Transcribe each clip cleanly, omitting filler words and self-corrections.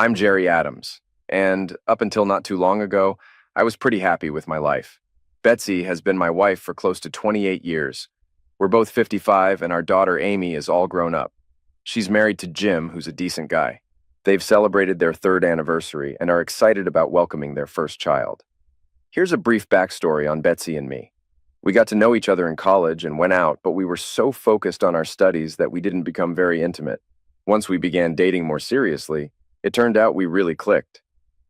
I'm Jerry Adams, and up until not too long ago, I was pretty happy with my life. Betsy has been my wife for close to 28 years. We're both 55, and our daughter Amy is all grown up. She's married to Jim, who's a decent guy. They've celebrated their third anniversary and are excited about welcoming their first child. Here's a brief backstory on Betsy and me. We got to know each other in college and went out, but we were so focused on our studies that we didn't become very intimate. Once we began dating more seriously, it turned out we really clicked.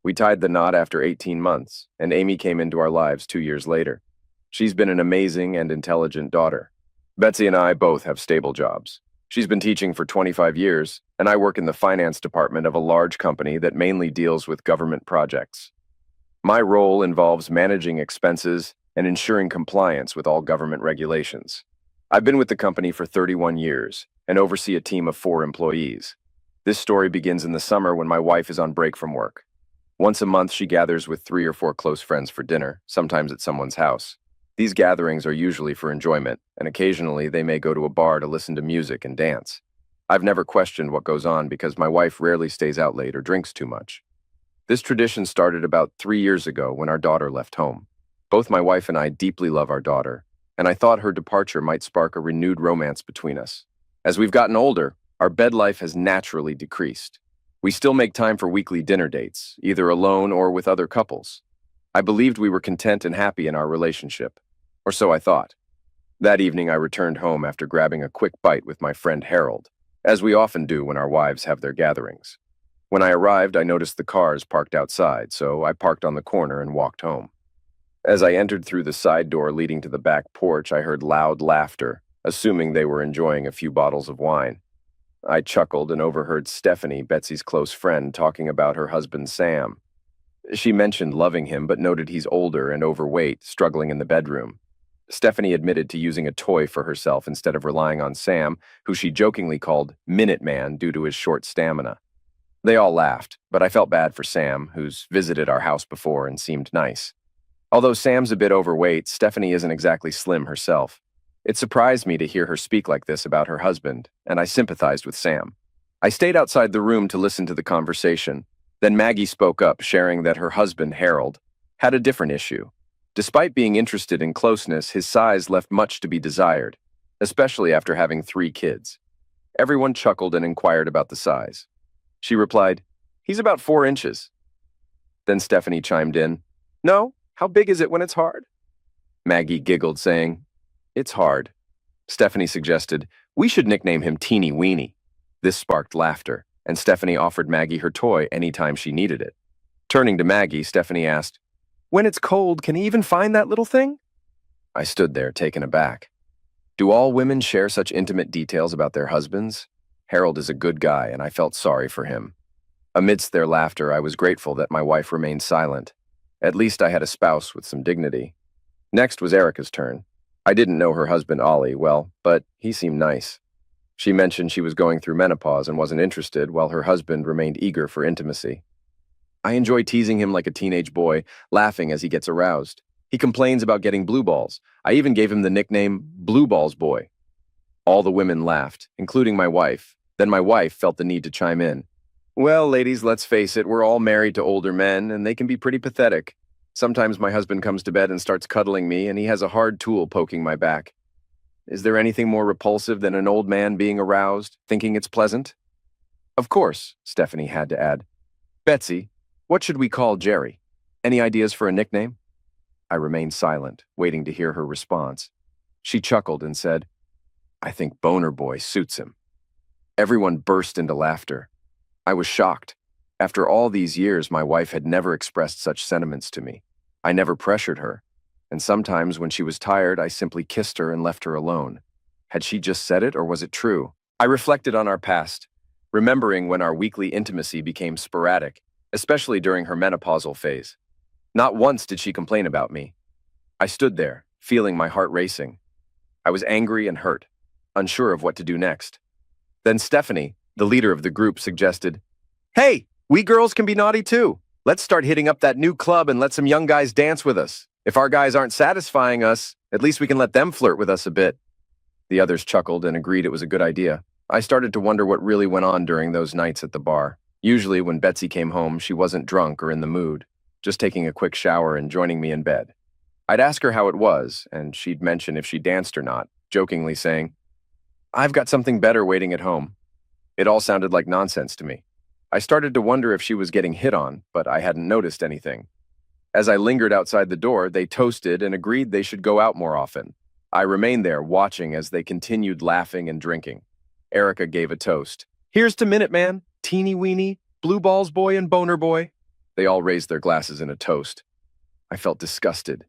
We tied the knot after 18 months, and Amy came into our lives 2 years later. She's been an amazing and intelligent daughter. Betsy and I both have stable jobs. She's been teaching for 25 years, and I work in the finance department of a large company that mainly deals with government projects. My role involves managing expenses and ensuring compliance with all government regulations. I've been with the company for 31 years and oversee a team of 4 employees. This story begins in the summer when my wife is on break from work. Once a month, she gathers with 3 or 4 close friends for dinner, sometimes at someone's house. These gatherings are usually for enjoyment, and occasionally they may go to a bar to listen to music and dance. I've never questioned what goes on because my wife rarely stays out late or drinks too much. This tradition started about 3 years ago when our daughter left home. Both my wife and I deeply love our daughter, and I thought her departure might spark a renewed romance between us. As we've gotten older, our bed life has naturally decreased. We still make time for weekly dinner dates, either alone or with other couples. I believed we were content and happy in our relationship, or so I thought. That evening I returned home after grabbing a quick bite with my friend Harold, as we often do when our wives have their gatherings. When I arrived, I noticed the cars parked outside, so I parked on the corner and walked home. As I entered through the side door leading to the back porch, I heard loud laughter, assuming they were enjoying a few bottles of wine. I chuckled and overheard Stephanie, Betsy's close friend, talking about her husband Sam. She mentioned loving him, but noted he's older and overweight, struggling in the bedroom. Stephanie admitted to using a toy for herself instead of relying on Sam, who she jokingly called Minuteman due to his short stamina. They all laughed, but I felt bad for Sam, who's visited our house before and seemed nice. Although Sam's a bit overweight, Stephanie isn't exactly slim herself. It surprised me to hear her speak like this about her husband, and I sympathized with Sam. I stayed outside the room to listen to the conversation. Then Maggie spoke up, sharing that her husband, Harold, had a different issue. Despite being interested in closeness, his size left much to be desired, especially after having 3 kids. Everyone chuckled and inquired about the size. She replied, "He's about 4 inches." Then Stephanie chimed in, "No, how big is it when it's hard?" Maggie giggled, saying, "It's hard." Stephanie suggested, "We should nickname him Teeny Weeny." This sparked laughter, and Stephanie offered Maggie her toy anytime she needed it. Turning to Maggie, Stephanie asked, "When it's cold, can he even find that little thing?" I stood there, taken aback. Do all women share such intimate details about their husbands? Harold is a good guy, and I felt sorry for him. Amidst their laughter, I was grateful that my wife remained silent. At least I had a spouse with some dignity. Next was Erica's turn. I didn't know her husband Ollie well, but he seemed nice. She mentioned she was going through menopause and wasn't interested, while her husband remained eager for intimacy. I enjoy teasing him like a teenage boy, laughing as he gets aroused. He complains about getting blue balls. I even gave him the nickname Blue Balls Boy. All the women laughed, including my wife. Then my wife felt the need to chime in. "Well, ladies, let's face it, we're all married to older men, and they can be pretty pathetic. Sometimes my husband comes to bed and starts cuddling me, and he has a hard tool poking my back. Is there anything more repulsive than an old man being aroused, thinking it's pleasant?" "Of course," Stephanie had to add. "Betsy, what should we call Jerry? Any ideas for a nickname?" I remained silent, waiting to hear her response. She chuckled and said, "I think Boner Boy suits him." Everyone burst into laughter. I was shocked. After all these years, my wife had never expressed such sentiments to me. I never pressured her, and sometimes when she was tired, I simply kissed her and left her alone. Had she just said it, or was it true? I reflected on our past, remembering when our weekly intimacy became sporadic, especially during her menopausal phase. Not once did she complain about me. I stood there, feeling my heart racing. I was angry and hurt, unsure of what to do next. Then Stephanie, the leader of the group, suggested, "Hey, we girls can be naughty too. Let's start hitting up that new club and let some young guys dance with us. If our guys aren't satisfying us, at least we can let them flirt with us a bit." The others chuckled and agreed it was a good idea. I started to wonder what really went on during those nights at the bar. Usually, when Betsy came home, she wasn't drunk or in the mood, just taking a quick shower and joining me in bed. I'd ask her how it was, and she'd mention if she danced or not, jokingly saying, "I've got something better waiting at home." It all sounded like nonsense to me. I started to wonder if she was getting hit on, but I hadn't noticed anything. As I lingered outside the door, they toasted and agreed they should go out more often. I remained there, watching as they continued laughing and drinking. Erica gave a toast. "Here's to Minuteman, Teeny Weeny, Blue Balls Boy, and Boner Boy." They all raised their glasses in a toast. I felt disgusted.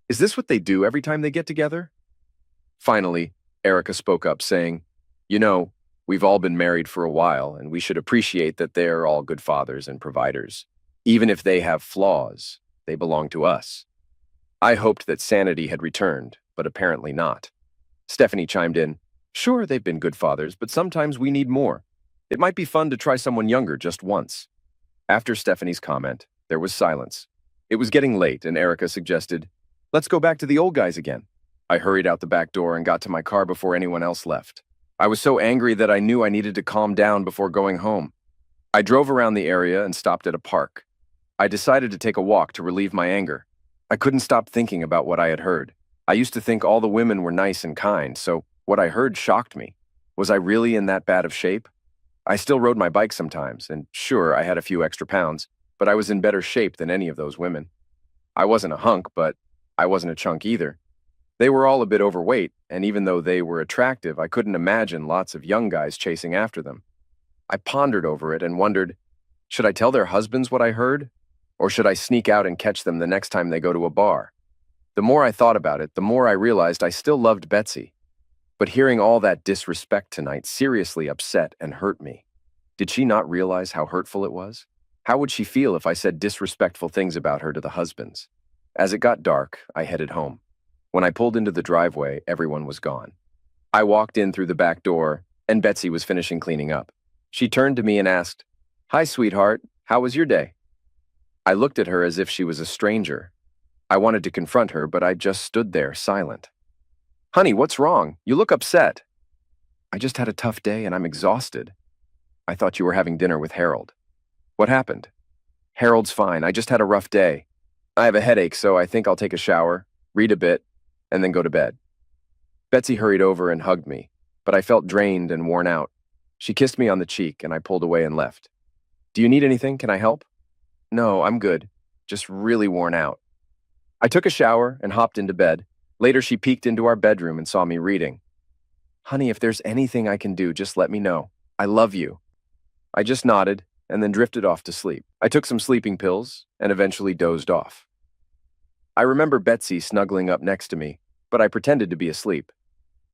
Is this what they do every time they get together? Finally, Erica spoke up, saying, "You know, we've all been married for a while, and we should appreciate that they're all good fathers and providers. Even if they have flaws, they belong to us." I hoped that sanity had returned, but apparently not. Stephanie chimed in, "Sure, they've been good fathers, but sometimes we need more. It might be fun to try someone younger just once." After Stephanie's comment, there was silence. It was getting late, and Erica suggested, "Let's go back to the old guys again." I hurried out the back door and got to my car before anyone else left. I was so angry that I knew I needed to calm down before going home. I drove around the area and stopped at a park. I decided to take a walk to relieve my anger. I couldn't stop thinking about what I had heard. I used to think all the women were nice and kind, so what I heard shocked me. Was I really in that bad of shape? I still rode my bike sometimes, and sure, I had a few extra pounds, but I was in better shape than any of those women. I wasn't a hunk, but I wasn't a chunk either. They were all a bit overweight, and even though they were attractive, I couldn't imagine lots of young guys chasing after them. I pondered over it and wondered, should I tell their husbands what I heard? Or should I sneak out and catch them the next time they go to a bar? The more I thought about it, the more I realized I still loved Betsy. But hearing all that disrespect tonight seriously upset and hurt me. Did she not realize how hurtful it was? How would she feel if I said disrespectful things about her to the husbands? As it got dark, I headed home. When I pulled into the driveway, everyone was gone. I walked in through the back door, and Betsy was finishing cleaning up. She turned to me and asked, "Hi, sweetheart. How was your day?" I looked at her as if she was a stranger. I wanted to confront her, but I just stood there, silent. "Honey, what's wrong? You look upset." "I just had a tough day and I'm exhausted." "I thought you were having dinner with Harold." "What happened?" "Harold's fine. I just had a rough day. I have a headache, so I think I'll take a shower, read a bit, and then go to bed." Betsy hurried over and hugged me, but I felt drained and worn out. She kissed me on the cheek, and I pulled away and left. "Do you need anything? Can I help?" "No, I'm good. Just really worn out." I took a shower and hopped into bed. Later, she peeked into our bedroom and saw me reading. "Honey, if there's anything I can do, just let me know. I love you." I just nodded and then drifted off to sleep. I took some sleeping pills and eventually dozed off. I remember Betsy snuggling up next to me, but I pretended to be asleep,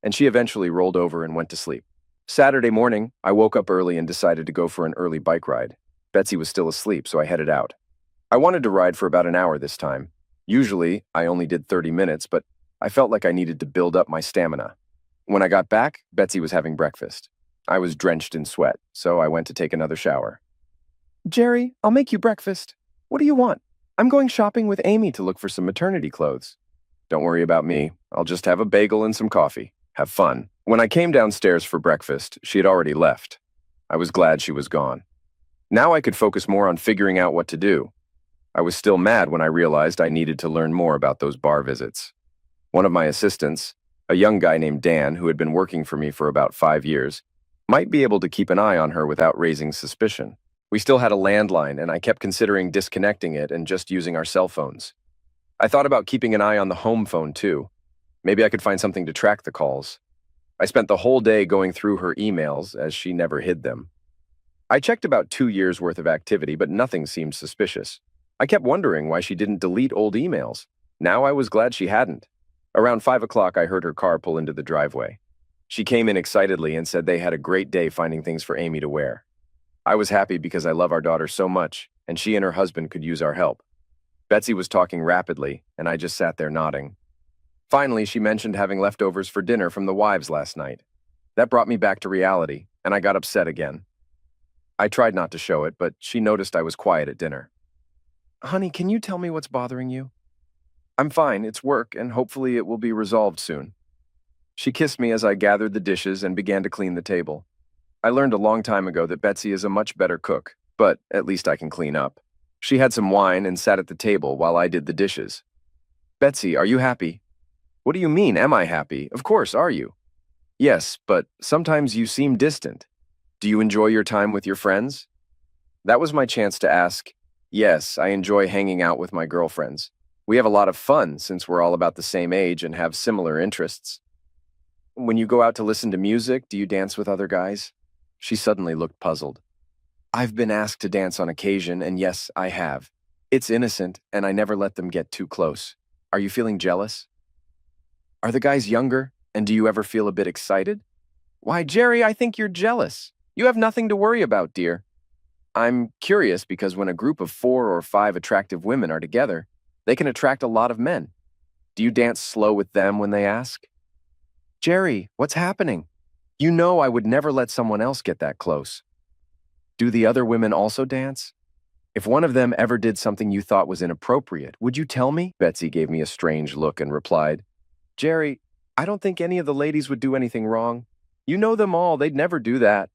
and she eventually rolled over and went to sleep. Saturday morning, I woke up early and decided to go for an early bike ride. Betsy was still asleep, so I headed out. I wanted to ride for about an hour this time. Usually, I only did 30 minutes, but I felt like I needed to build up my stamina. When I got back, Betsy was having breakfast. I was drenched in sweat, so I went to take another shower. "Jerry, I'll make you breakfast. What do you want? I'm going shopping with Amy to look for some maternity clothes." "Don't worry about me. I'll just have a bagel and some coffee. Have fun." When I came downstairs for breakfast, she had already left. I was glad she was gone. Now I could focus more on figuring out what to do. I was still mad when I realized I needed to learn more about those bar visits. One of my assistants, a young guy named Dan who had been working for me for about 5 years, might be able to keep an eye on her without raising suspicion. We still had a landline, and I kept considering disconnecting it and just using our cell phones. I thought about keeping an eye on the home phone too. Maybe I could find something to track the calls. I spent the whole day going through her emails, as she never hid them. I checked about 2 years' worth of activity, but nothing seemed suspicious. I kept wondering why she didn't delete old emails. Now I was glad she hadn't. Around 5 o'clock, I heard her car pull into the driveway. She came in excitedly and said they had a great day finding things for Amy to wear. I was happy because I love our daughter so much, and she and her husband could use our help. Betsy was talking rapidly, and I just sat there nodding. Finally, she mentioned having leftovers for dinner from the wives last night. That brought me back to reality, and I got upset again. I tried not to show it, but she noticed I was quiet at dinner. "Honey, can you tell me what's bothering you?" "I'm fine, it's work, and hopefully it will be resolved soon." She kissed me as I gathered the dishes and began to clean the table. I learned a long time ago that Betsy is a much better cook, but at least I can clean up. She had some wine and sat at the table while I did the dishes. Betsy, are you happy? What do you mean, am I happy? Of course, are you? Yes, but sometimes you seem distant. Do you enjoy your time with your friends? That was my chance to ask. Yes, I enjoy hanging out with my girlfriends. We have a lot of fun since we're all about the same age and have similar interests. When you go out to listen to music, do you dance with other guys? She suddenly looked puzzled. I've been asked to dance on occasion, and yes, I have. It's innocent, and I never let them get too close. Are you feeling jealous? Are the guys younger, and do you ever feel a bit excited? Why, Jerry, I think you're jealous. You have nothing to worry about, dear. I'm curious because when a group of 4 or 5 attractive women are together, they can attract a lot of men. Do you dance slow with them when they ask? Jerry, what's happening? You know I would never let someone else get that close. Do the other women also dance? If one of them ever did something you thought was inappropriate, would you tell me? Betsy gave me a strange look and replied, Jerry, I don't think any of the ladies would do anything wrong. You know them all, they'd never do that.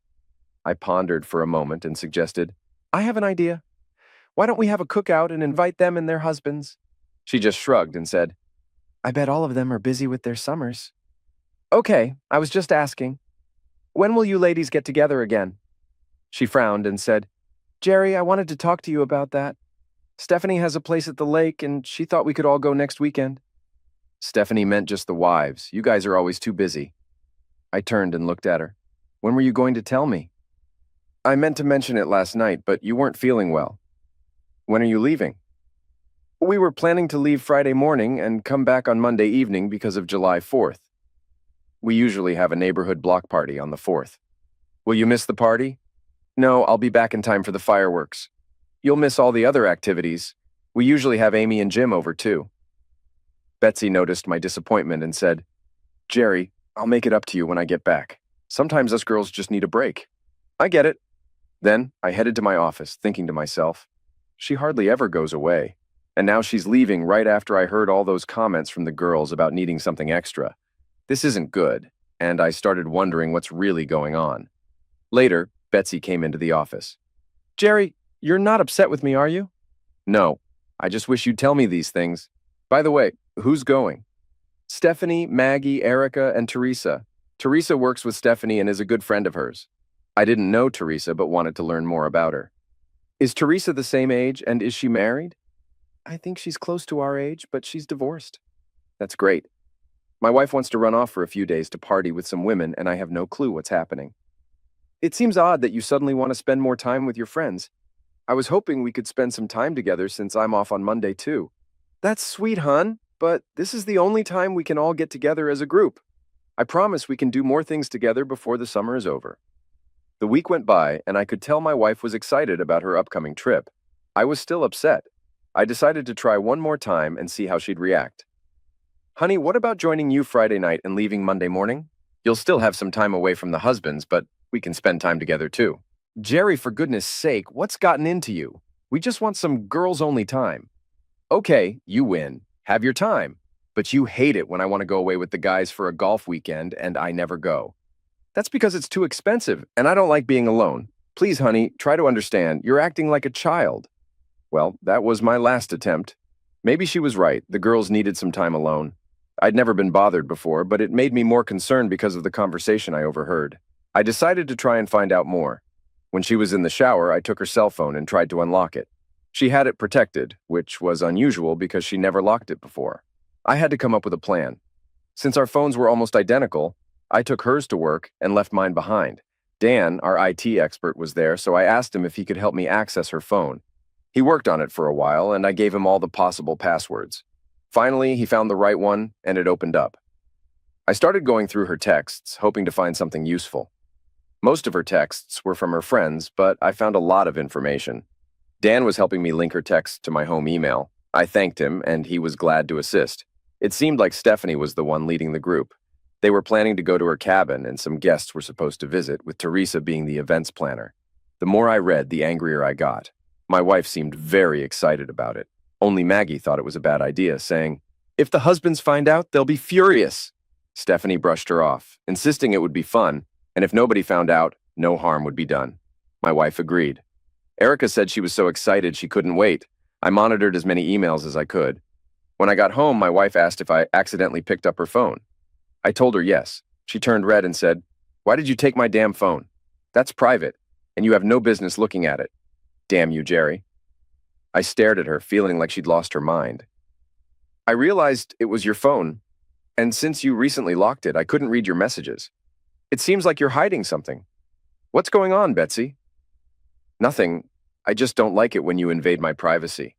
I pondered for a moment and suggested, I have an idea. Why don't we have a cookout and invite them and their husbands? She just shrugged and said, I bet all of them are busy with their summers. Okay, I was just asking. When will you ladies get together again? She frowned and said, Jerry, I wanted to talk to you about that. Stephanie has a place at the lake and she thought we could all go next weekend. Stephanie meant just the wives. You guys are always too busy. I turned and looked at her. When were you going to tell me? I meant to mention it last night, but you weren't feeling well. When are you leaving? We were planning to leave Friday morning and come back on Monday evening because of July 4th. We usually have a neighborhood block party on the 4th. Will you miss the party? No, I'll be back in time for the fireworks. You'll miss all the other activities. We usually have Amy and Jim over too. Betsy noticed my disappointment and said, Jerry, I'll make it up to you when I get back. Sometimes us girls just need a break. I get it. Then I headed to my office, thinking to myself, she hardly ever goes away. And now she's leaving right after I heard all those comments from the girls about needing something extra. This isn't good, and I started wondering what's really going on. Later, Betsy came into the office. Jerry, you're not upset with me, are you? No, I just wish you'd tell me these things. By the way, who's going? Stephanie, Maggie, Erica, and Teresa. Teresa works with Stephanie and is a good friend of hers. I didn't know Teresa but wanted to learn more about her. Is Teresa the same age and is she married? I think she's close to our age, but she's divorced. That's great. My wife wants to run off for a few days to party with some women and I have no clue what's happening. It seems odd that you suddenly want to spend more time with your friends. I was hoping we could spend some time together since I'm off on Monday too. That's sweet, hon, but this is the only time we can all get together as a group. I promise we can do more things together before the summer is over. The week went by, and I could tell my wife was excited about her upcoming trip. I was still upset. I decided to try one more time and see how she'd react. Honey, what about joining you Friday night and leaving Monday morning? You'll still have some time away from the husbands, but we can spend time together too. Jerry, for goodness sake, what's gotten into you? We just want some girls-only time. Okay, you win. Have your time. But you hate it when I want to go away with the guys for a golf weekend and I never go. That's because it's too expensive, and I don't like being alone. Please, honey, try to understand. You're acting like a child. Well, that was my last attempt. Maybe she was right. The girls needed some time alone. I'd never been bothered before, but it made me more concerned because of the conversation I overheard. I decided to try and find out more. When she was in the shower, I took her cell phone and tried to unlock it. She had it protected, which was unusual because she never locked it before. I had to come up with a plan. Since our phones were almost identical, I took hers to work and left mine behind. Dan, our IT expert, was there, so I asked him if he could help me access her phone. He worked on it for a while, and I gave him all the possible passwords. Finally, he found the right one, and it opened up. I started going through her texts, hoping to find something useful. Most of her texts were from her friends, but I found a lot of information. Dan was helping me link her texts to my home email. I thanked him, and he was glad to assist. It seemed like Stephanie was the one leading the group. They were planning to go to her cabin, and some guests were supposed to visit, with Teresa being the events planner. The more I read, the angrier I got. My wife seemed very excited about it. Only Maggie thought it was a bad idea, saying, "If the husbands find out, they'll be furious." Stephanie brushed her off, insisting it would be fun, and if nobody found out, no harm would be done. My wife agreed. Erica said she was so excited she couldn't wait. I monitored as many emails as I could. When I got home, my wife asked if I accidentally picked up her phone. I told her yes. She turned red and said, "Why did you take my damn phone? That's private, and you have no business looking at it. Damn you, Jerry." I stared at her, feeling like she'd lost her mind. "I realized it was your phone, and since you recently locked it, I couldn't read your messages. It seems like you're hiding something. What's going on, Betsy?" "Nothing. I just don't like it when you invade my privacy."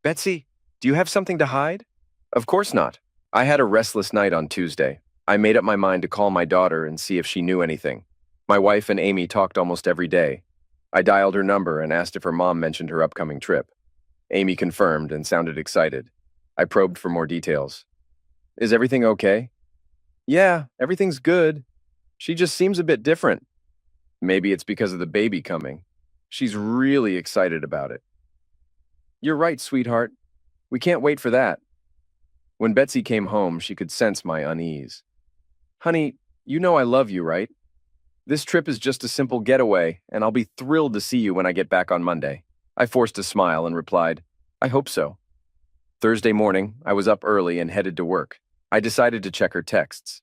"Betsy, do you have something to hide?" "Of course not. I had a restless night on Tuesday. I made up my mind to call my daughter and see if she knew anything. My wife and Amy talked almost every day. I dialed her number and asked if her mom mentioned her upcoming trip. Amy confirmed and sounded excited. I probed for more details. "Is everything okay?" "Yeah, everything's good. She just seems a bit different." "Maybe it's because of the baby coming. She's really excited about it." "You're right, sweetheart. We can't wait for that." When Betsy came home, she could sense my unease. "Honey, you know I love you, right? This trip is just a simple getaway, and I'll be thrilled to see you when I get back on Monday." I forced a smile and replied, "I hope so." Thursday morning, I was up early and headed to work. I decided to check her texts.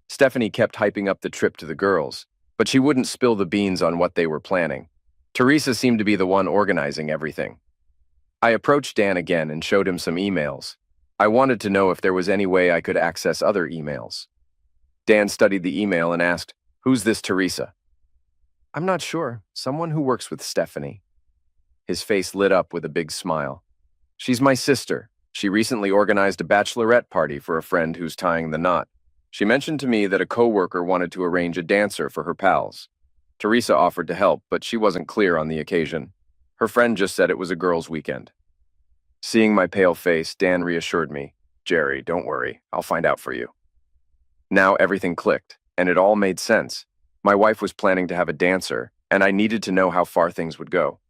Stephanie kept hyping up the trip to the girls, but she wouldn't spill the beans on what they were planning. Teresa seemed to be the one organizing everything. I approached Dan again and showed him some emails. I wanted to know if there was any way I could access other emails. Dan studied the email and asked, "Who's this Teresa?" "I'm not sure. Someone who works with Stephanie." His face lit up with a big smile. "She's my sister. She recently organized a bachelorette party for a friend who's tying the knot. She mentioned to me that a coworker wanted to arrange a dancer for her pals. Teresa offered to help, but she wasn't clear on the occasion. Her friend just said it was a girls' weekend." Seeing my pale face, Dan reassured me, "Jerry, don't worry. I'll find out for you." Now everything clicked, and it all made sense. My wife was planning to have a dancer, and I needed to know how far things would go.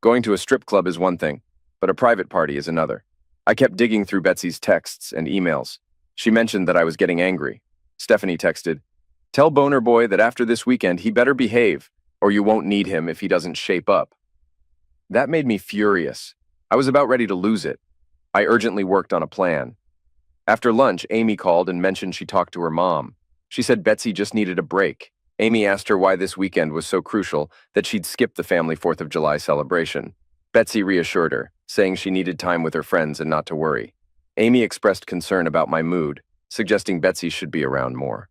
Going to a strip club is one thing, but a private party is another. I kept digging through Betsy's texts and emails. She mentioned that I was getting angry. Stephanie texted, "Tell Boner Boy that after this weekend he better behave, or you won't need him if he doesn't shape up." That made me furious. I was about ready to lose it. I urgently worked on a plan. After lunch, Amy called and mentioned she talked to her mom. She said Betsy just needed a break. Amy asked her why this weekend was so crucial that she'd skip the family 4th of July celebration. Betsy reassured her, saying she needed time with her friends and not to worry. Amy expressed concern about my mood, suggesting Betsy should be around more.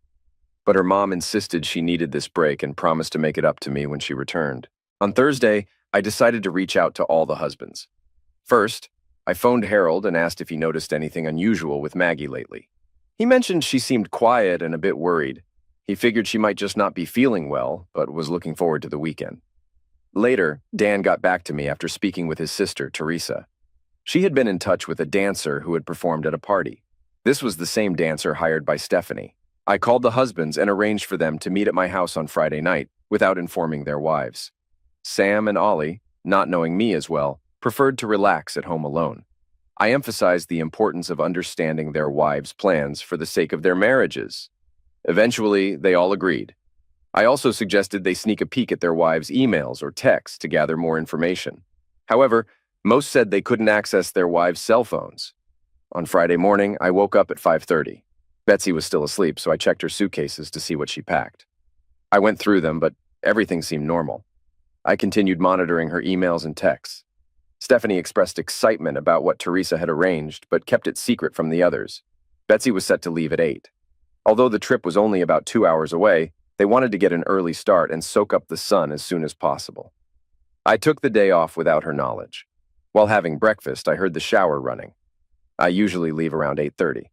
But her mom insisted she needed this break and promised to make it up to me when she returned. On Thursday, I decided to reach out to all the husbands. First, I phoned Harold and asked if he noticed anything unusual with Maggie lately. He mentioned she seemed quiet and a bit worried. He figured she might just not be feeling well, but was looking forward to the weekend. Later, Dan got back to me after speaking with his sister, Teresa. She had been in touch with a dancer who had performed at a party. This was the same dancer hired by Stephanie. I called the husbands and arranged for them to meet at my house on Friday night without informing their wives. Sam and Ollie, not knowing me as well, preferred to relax at home alone. I emphasized the importance of understanding their wives' plans for the sake of their marriages. Eventually, they all agreed. I also suggested they sneak a peek at their wives' emails or texts to gather more information. However, most said they couldn't access their wives' cell phones. On Friday morning, I woke up at 5:30. Betsy was still asleep, so I checked her suitcases to see what she packed. I went through them, but everything seemed normal. I continued monitoring her emails and texts. Stephanie expressed excitement about what Teresa had arranged, but kept it secret from the others. Betsy was set to leave at 8. Although the trip was only about 2 hours away, they wanted to get an early start and soak up the sun as soon as possible. I took the day off without her knowledge. While having breakfast, I heard the shower running. I usually leave around 8:30,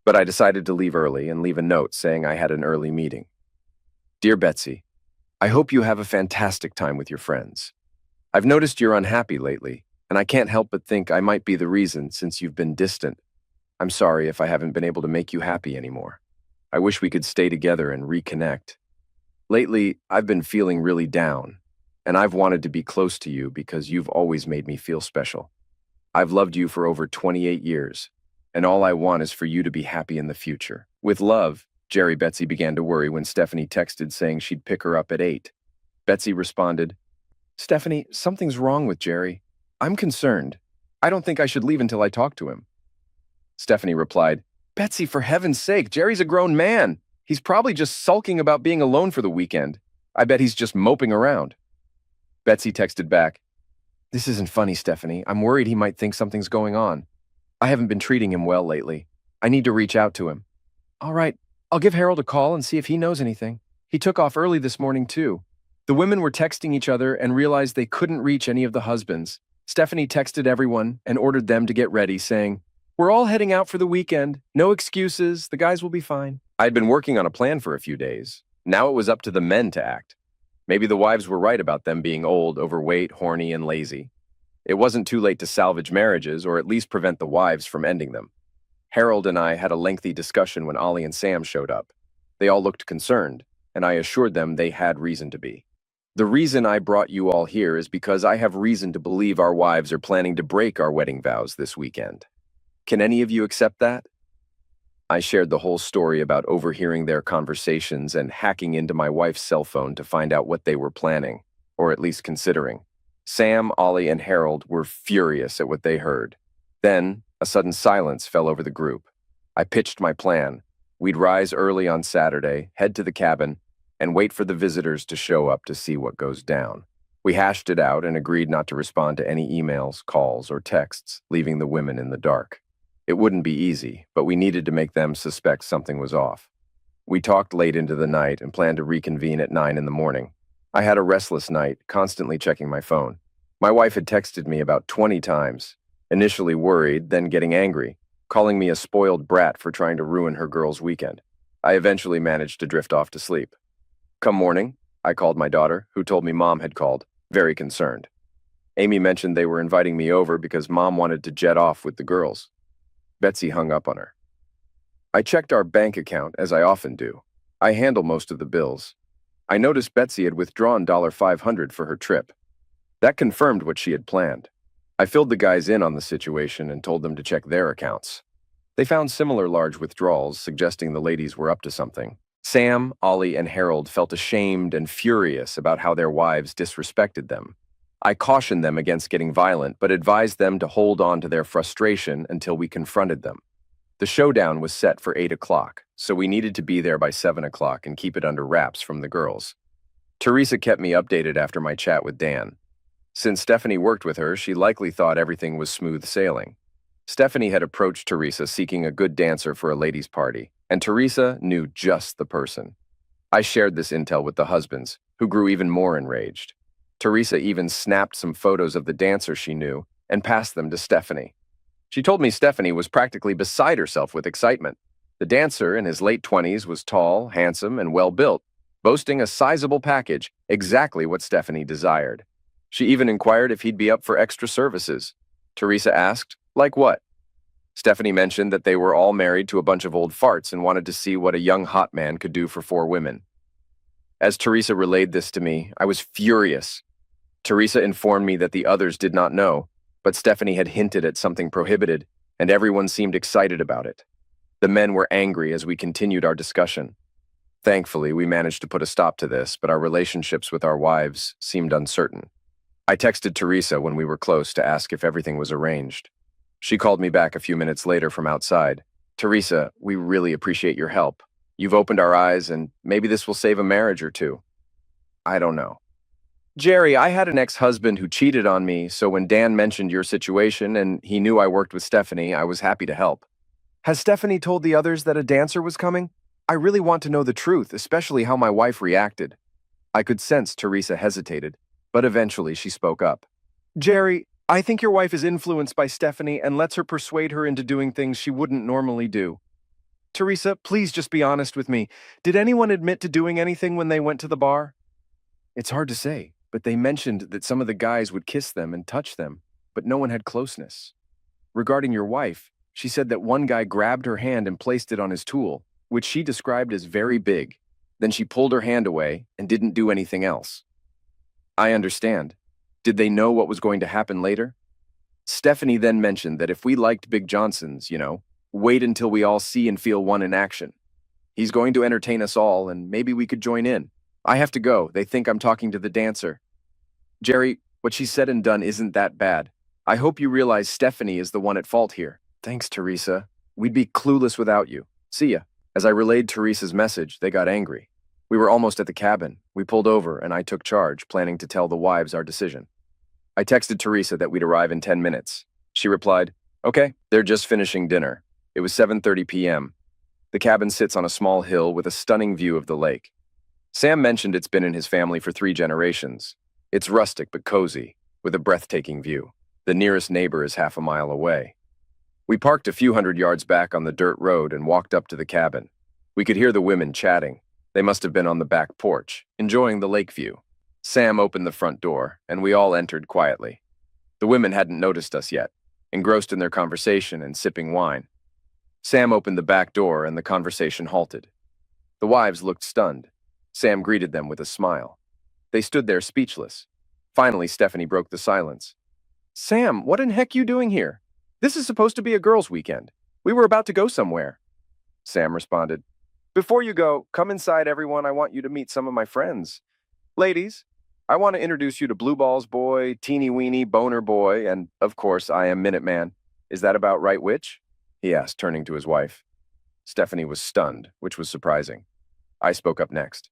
but I decided to leave early and leave a note saying I had an early meeting. "Dear Betsy, I hope you have a fantastic time with your friends. I've noticed you're unhappy lately, and I can't help but think I might be the reason since you've been distant. I'm sorry if I haven't been able to make you happy anymore. I wish we could stay together and reconnect. Lately, I've been feeling really down, and I've wanted to be close to you because you've always made me feel special. I've loved you for over 28 years, and all I want is for you to be happy in the future. With love." Betsy began to worry when Stephanie texted saying she'd pick her up at 8. Betsy responded, Stephanie, something's wrong with Jerry. I'm concerned. I don't think I should leave until I talk to him. Stephanie replied, Betsy, for heaven's sake, Jerry's a grown man. He's probably just sulking about being alone for the weekend. I bet he's just moping around. Betsy texted back, This isn't funny, Stephanie. I'm worried he might think something's going on. I haven't been treating him well lately. I need to reach out to him. All right, I'll give Harold a call and see if he knows anything. He took off early this morning, too. The women were texting each other and realized they couldn't reach any of the husbands. Stephanie texted everyone and ordered them to get ready, saying, We're all heading out for the weekend. No excuses. The guys will be fine. I'd been working on a plan for a few days. Now it was up to the men to act. Maybe the wives were right about them being old, overweight, horny, and lazy. It wasn't too late to salvage marriages or at least prevent the wives from ending them. Harold and I had a lengthy discussion when Ollie and Sam showed up. They all looked concerned, and I assured them they had reason to be. The reason I brought you all here is because I have reason to believe our wives are planning to break our wedding vows this weekend. Can any of you accept that? I shared the whole story about overhearing their conversations and hacking into my wife's cell phone to find out what they were planning, or at least considering. Sam, Ollie, and Harold were furious at what they heard. Then, a sudden silence fell over the group. I pitched my plan. We'd rise early on Saturday, head to the cabin, and wait for the visitors to show up to see what goes down. We hashed it out and agreed not to respond to any emails, calls, or texts, leaving the women in the dark. It wouldn't be easy, but we needed to make them suspect something was off. We talked late into the night and planned to reconvene at 9 in the morning. I had a restless night, constantly checking my phone. My wife had texted me about 20 times, initially worried, then getting angry, calling me a spoiled brat for trying to ruin her girl's weekend. I eventually managed to drift off to sleep. Come morning, I called my daughter, who told me Mom had called, very concerned. Amy mentioned they were inviting me over because Mom wanted to jet off with the girls. Betsy hung up on her. I checked our bank account, as I often do. I handle most of the bills. I noticed Betsy had withdrawn $500 for her trip. That confirmed what she had planned. I filled the guys in on the situation and told them to check their accounts. They found similar large withdrawals, suggesting the ladies were up to something. Sam, Ollie, and Harold felt ashamed and furious about how their wives disrespected them. I cautioned them against getting violent, but advised them to hold on to their frustration until we confronted them. The showdown was set for 8 o'clock, so we needed to be there by 7 o'clock and keep it under wraps from the girls. Teresa kept me updated after my chat with Dan. Since Stephanie worked with her, she likely thought everything was smooth sailing. Stephanie had approached Teresa seeking a good dancer for a ladies' party, and Teresa knew just the person. I shared this intel with the husbands, who grew even more enraged. Teresa even snapped some photos of the dancer she knew and passed them to Stephanie. She told me Stephanie was practically beside herself with excitement. The dancer, in his late 20s, was tall, handsome, and well-built, boasting a sizable package, exactly what Stephanie desired. She even inquired if he'd be up for extra services. Teresa asked, like what? Stephanie mentioned that they were all married to a bunch of old farts and wanted to see what a young hot man could do for 4 women. As Teresa relayed this to me, I was furious. Teresa informed me that the others did not know, but Stephanie had hinted at something prohibited, and everyone seemed excited about it. The men were angry as we continued our discussion. Thankfully, we managed to put a stop to this, but our relationships with our wives seemed uncertain. I texted Teresa when we were close to ask if everything was arranged. She called me back a few minutes later from outside. Teresa, we really appreciate your help. You've opened our eyes, and maybe this will save a marriage or two. I don't know. Jerry, I had an ex-husband who cheated on me, so when Dan mentioned your situation and he knew I worked with Stephanie, I was happy to help. Has Stephanie told the others that a dancer was coming? I really want to know the truth, especially how my wife reacted. I could sense Teresa hesitated, but eventually she spoke up. Jerry, I think your wife is influenced by Stephanie and lets her persuade her into doing things she wouldn't normally do. Teresa, please just be honest with me. Did anyone admit to doing anything when they went to the bar? It's hard to say, but they mentioned that some of the guys would kiss them and touch them, but no one had closeness. Regarding your wife, she said that one guy grabbed her hand and placed it on his tool, which she described as very big. Then she pulled her hand away and didn't do anything else. I understand. Did they know what was going to happen later? Stephanie then mentioned that if we liked Big Johnsons, wait until we all see and feel one in action. He's going to entertain us all, and maybe we could join in. I have to go. They think I'm talking to the dancer. Jerry, what she said and done isn't that bad. I hope you realize Stephanie is the one at fault here. Thanks, Teresa. We'd be clueless without you. See ya. As I relayed Teresa's message, they got angry. We were almost at the cabin. We pulled over, and I took charge, planning to tell the wives our decision. I texted Teresa that we'd arrive in 10 minutes. She replied, "Okay, they're just finishing dinner." It was 7:30 p.m. The cabin sits on a small hill with a stunning view of the lake. Sam mentioned it's been in his family for 3 generations. It's rustic but cozy, with a breathtaking view. The nearest neighbor is half a mile away. We parked a few hundred yards back on the dirt road and walked up to the cabin. We could hear the women chatting. They must have been on the back porch, enjoying the lake view. Sam opened the front door, and we all entered quietly. The women hadn't noticed us yet, engrossed in their conversation and sipping wine. Sam opened the back door, and the conversation halted. The wives looked stunned. Sam greeted them with a smile. They stood there speechless. Finally, Stephanie broke the silence. "Sam, what in heck you doing here? This is supposed to be a girls' weekend. We were about to go somewhere." Sam responded, "Before you go, come inside, everyone. I want you to meet some of my friends. Ladies, I want to introduce you to Blue Balls Boy, Teeny Weeny, Boner Boy, and, of course, I am Minuteman. Is that about right, Witch?" he asked, turning to his wife. Stephanie was stunned, which was surprising. I spoke up next.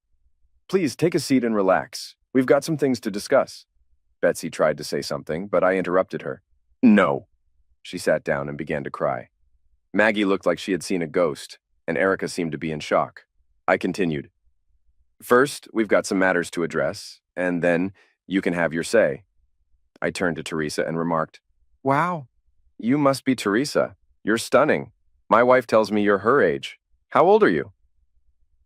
"Please take a seat and relax. We've got some things to discuss." Betsy tried to say something, but I interrupted her. "No." She sat down and began to cry. Maggie looked like she had seen a ghost, and Erica seemed to be in shock. I continued. "First, we've got some matters to address, and then you can have your say." I turned to Teresa and remarked, "Wow, you must be Teresa. You're stunning. My wife tells me you're her age. How old are you?"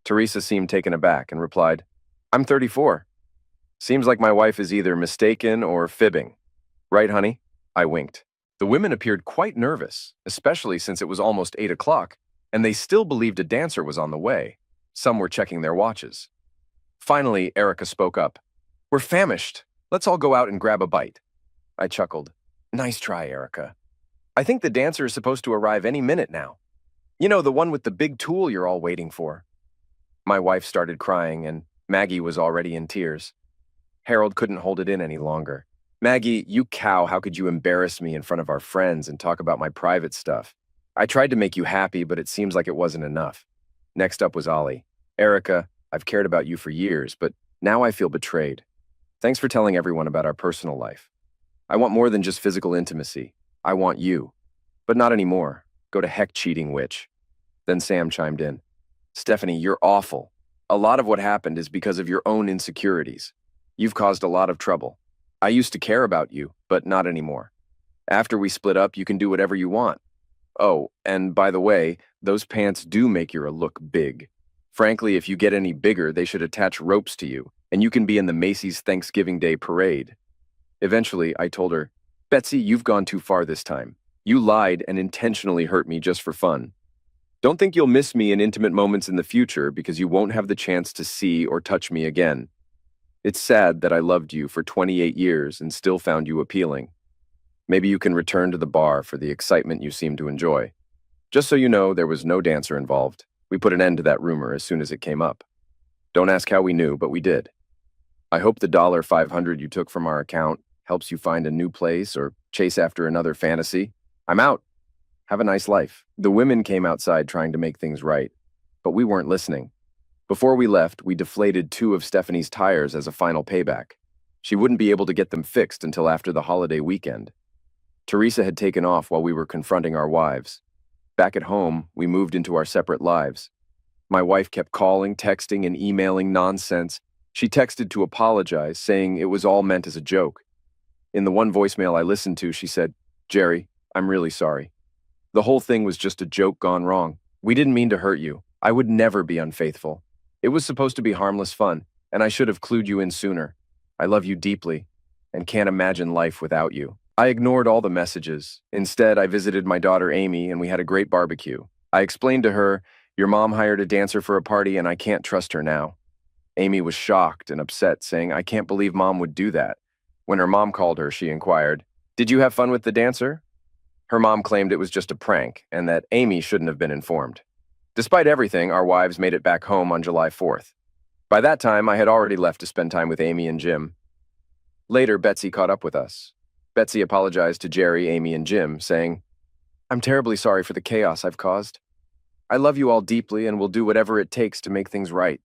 Teresa seemed taken aback and replied, "I'm 34. Seems like my wife is either mistaken or fibbing. Right, honey?" I winked. The women appeared quite nervous, especially since it was almost 8 o'clock, and they still believed a dancer was on the way. Some were checking their watches. Finally, Erica spoke up. "We're famished. Let's all go out and grab a bite." I chuckled. "Nice try, Erica. I think the dancer is supposed to arrive any minute now. You know, the one with the big tool you're all waiting for." My wife started crying, and Maggie was already in tears. Harold couldn't hold it in any longer. "Maggie, you cow, how could you embarrass me in front of our friends and talk about my private stuff? I tried to make you happy, but it seems like it wasn't enough." Next up was Ollie. "Erica, I've cared about you for years, but now I feel betrayed. Thanks for telling everyone about our personal life. I want more than just physical intimacy. I want you. But not anymore. Go to heck, cheating witch." Then Sam chimed in. "Stephanie, you're awful. A lot of what happened is because of your own insecurities. You've caused a lot of trouble. I used to care about you, but not anymore. After we split up, you can do whatever you want. Oh, and by the way, those pants do make your look big. Frankly, if you get any bigger, they should attach ropes to you, and you can be in the Macy's Thanksgiving Day parade." Eventually, I told her, "Betsy, you've gone too far this time. You lied and intentionally hurt me just for fun. Don't think you'll miss me in intimate moments in the future because you won't have the chance to see or touch me again. It's sad that I loved you for 28 years and still found you appealing. Maybe you can return to the bar for the excitement you seem to enjoy. Just so you know, there was no dancer involved. We put an end to that rumor as soon as it came up. Don't ask how we knew, but we did. I hope the $500 you took from our account helps you find a new place or chase after another fantasy. I'm out. Have a nice life." The women came outside trying to make things right, but we weren't listening. Before we left, we deflated 2 of Stephanie's tires as a final payback. She wouldn't be able to get them fixed until after the holiday weekend. Teresa had taken off while we were confronting our wives. Back at home, we moved into our separate lives. My wife kept calling, texting, and emailing nonsense. She texted to apologize, saying it was all meant as a joke. In the one voicemail I listened to, she said, "Jerry, I'm really sorry. The whole thing was just a joke gone wrong. We didn't mean to hurt you. I would never be unfaithful. It was supposed to be harmless fun, and I should have clued you in sooner. I love you deeply, and can't imagine life without you." I ignored all the messages. Instead, I visited my daughter Amy, and we had a great barbecue. I explained to her, "Your mom hired a dancer for a party, and I can't trust her now." Amy was shocked and upset, saying, "I can't believe Mom would do that." When her mom called her, she inquired, "Did you have fun with the dancer?" Her mom claimed it was just a prank, and that Amy shouldn't have been informed. Despite everything, our wives made it back home on July 4th. By that time, I had already left to spend time with Amy and Jim. Later, Betsy caught up with us. Betsy apologized to Jerry, Amy, and Jim, saying, "I'm terribly sorry for the chaos I've caused. I love you all deeply and will do whatever it takes to make things right."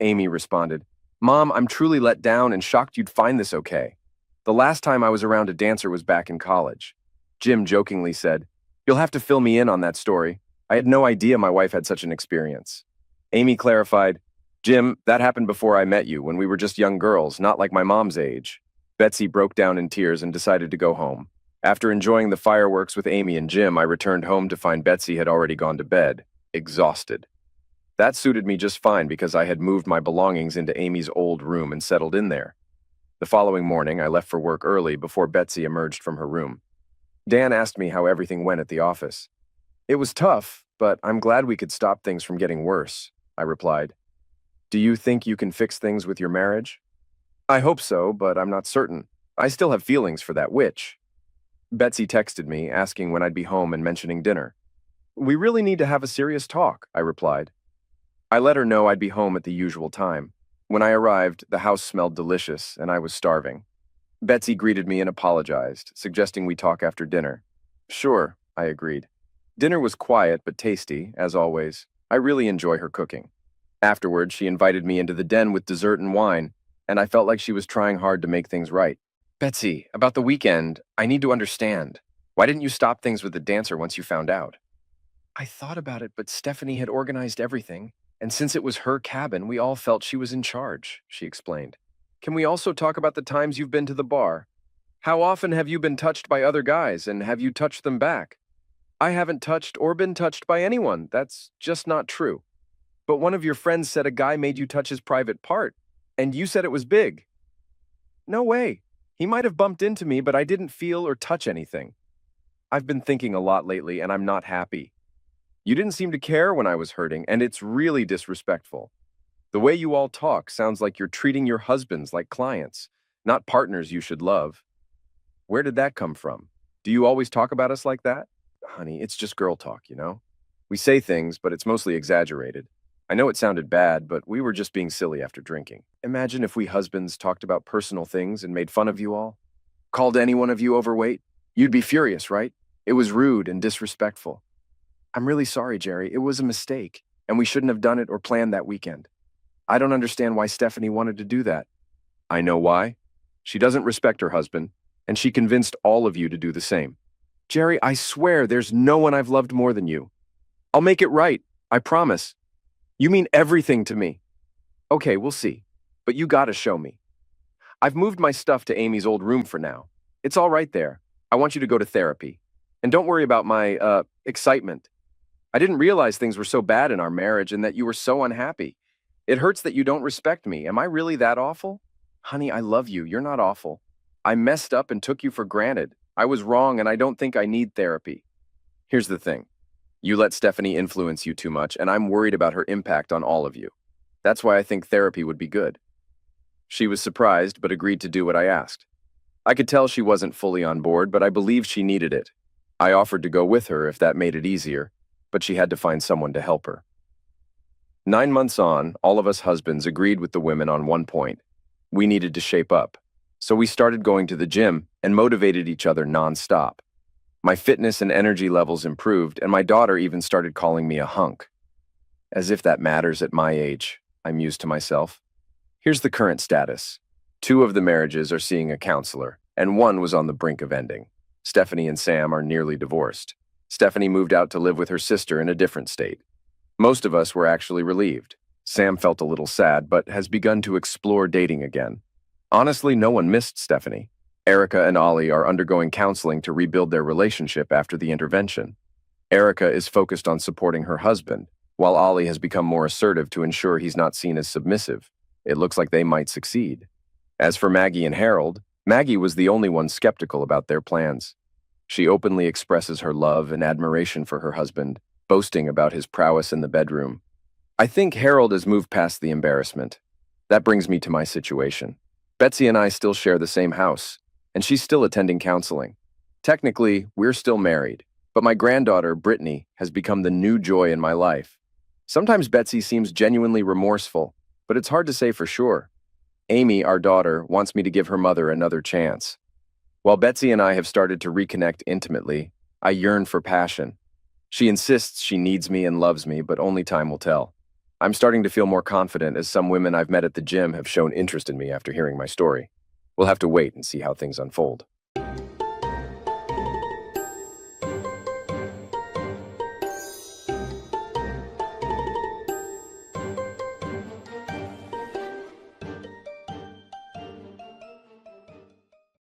Amy responded, "Mom, I'm truly let down and shocked you'd find this okay. The last time I was around a dancer was back in college." Jim jokingly said, "You'll have to fill me in on that story. I had no idea my wife had such an experience." Amy clarified, "Jim, that happened before I met you, when we were just young girls, not like my mom's age." Betsy broke down in tears and decided to go home. After enjoying the fireworks with Amy and Jim, I returned home to find Betsy had already gone to bed, exhausted. That suited me just fine because I had moved my belongings into Amy's old room and settled in there. The following morning, I left for work early before Betsy emerged from her room. Dan asked me how everything went at the office. "It was tough, but I'm glad we could stop things from getting worse," I replied. "Do you think you can fix things with your marriage?" "I hope so, but I'm not certain. I still have feelings for that witch." Betsy texted me, asking when I'd be home and mentioning dinner. "We really need to have a serious talk," I replied. I let her know I'd be home at the usual time. When I arrived, the house smelled delicious, and I was starving. Betsy greeted me and apologized, suggesting we talk after dinner. "Sure," I agreed. Dinner was quiet but tasty, as always. I really enjoy her cooking. Afterward, she invited me into the den with dessert and wine, and I felt like she was trying hard to make things right. "Betsy, about the weekend, I need to understand. Why didn't you stop things with the dancer once you found out?" "I thought about it, but Stephanie had organized everything, and since it was her cabin, we all felt she was in charge," she explained. "Can we also talk about the times you've been to the bar? How often have you been touched by other guys, and have you touched them back?" "I haven't touched or been touched by anyone. That's just not true." "But one of your friends said a guy made you touch his private part, and you said it was big." "No way. He might have bumped into me, but I didn't feel or touch anything." "I've been thinking a lot lately, and I'm not happy. You didn't seem to care when I was hurting, and it's really disrespectful. The way you all talk sounds like you're treating your husbands like clients, not partners you should love." "Where did that come from? Do you always talk about us like that?" "Honey, it's just girl talk, you know? We say things, but it's mostly exaggerated. I know it sounded bad, but we were just being silly after drinking. Imagine if we husbands talked about personal things and made fun of you all. Called any one of you overweight? You'd be furious, right? It was rude and disrespectful." "I'm really sorry, Jerry. It was a mistake, and we shouldn't have done it or planned that weekend. I don't understand why Stephanie wanted to do that." "I know why. She doesn't respect her husband, and she convinced all of you to do the same." "Jerry, I swear there's no one I've loved more than you. I'll make it right. I promise. You mean everything to me." "Okay, we'll see. But you gotta show me. I've moved my stuff to Amy's old room for now. It's all right there. I want you to go to therapy. And don't worry about my, excitement. I didn't realize things were so bad in our marriage and that you were so unhappy. It hurts that you don't respect me. Am I really that awful?" "Honey, I love you. You're not awful. I messed up and took you for granted. I was wrong, and I don't think I need therapy." "Here's the thing. You let Stephanie influence you too much, and I'm worried about her impact on all of you. That's why I think therapy would be good." She was surprised, but agreed to do what I asked. I could tell she wasn't fully on board, but I believed she needed it. I offered to go with her if that made it easier, but she had to find someone to help her. 9 months on, all of us husbands agreed with the women on one point. We needed to shape up. So we started going to the gym and motivated each other nonstop. My fitness and energy levels improved, and my daughter even started calling me a hunk. As if that matters at my age, I mused to myself. Here's the current status. 2 of the marriages are seeing a counselor, and 1 was on the brink of ending. Stephanie and Sam are nearly divorced. Stephanie moved out to live with her sister in a different state. Most of us were actually relieved. Sam felt a little sad, but has begun to explore dating again. Honestly, no one missed Stephanie. Erica and Ollie are undergoing counseling to rebuild their relationship after the intervention. Erica is focused on supporting her husband, while Ollie has become more assertive to ensure he's not seen as submissive. It looks like they might succeed. As for Maggie and Harold, Maggie was the only one skeptical about their plans. She openly expresses her love and admiration for her husband, boasting about his prowess in the bedroom. I think Harold has moved past the embarrassment. That brings me to my situation. Betsy and I still share the same house, and she's still attending counseling. Technically, we're still married, but my granddaughter, Brittany, has become the new joy in my life. Sometimes Betsy seems genuinely remorseful, but it's hard to say for sure. Amy, our daughter, wants me to give her mother another chance. While Betsy and I have started to reconnect intimately, I yearn for passion. She insists she needs me and loves me, but only time will tell. I'm starting to feel more confident as some women I've met at the gym have shown interest in me after hearing my story. We'll have to wait and see how things unfold.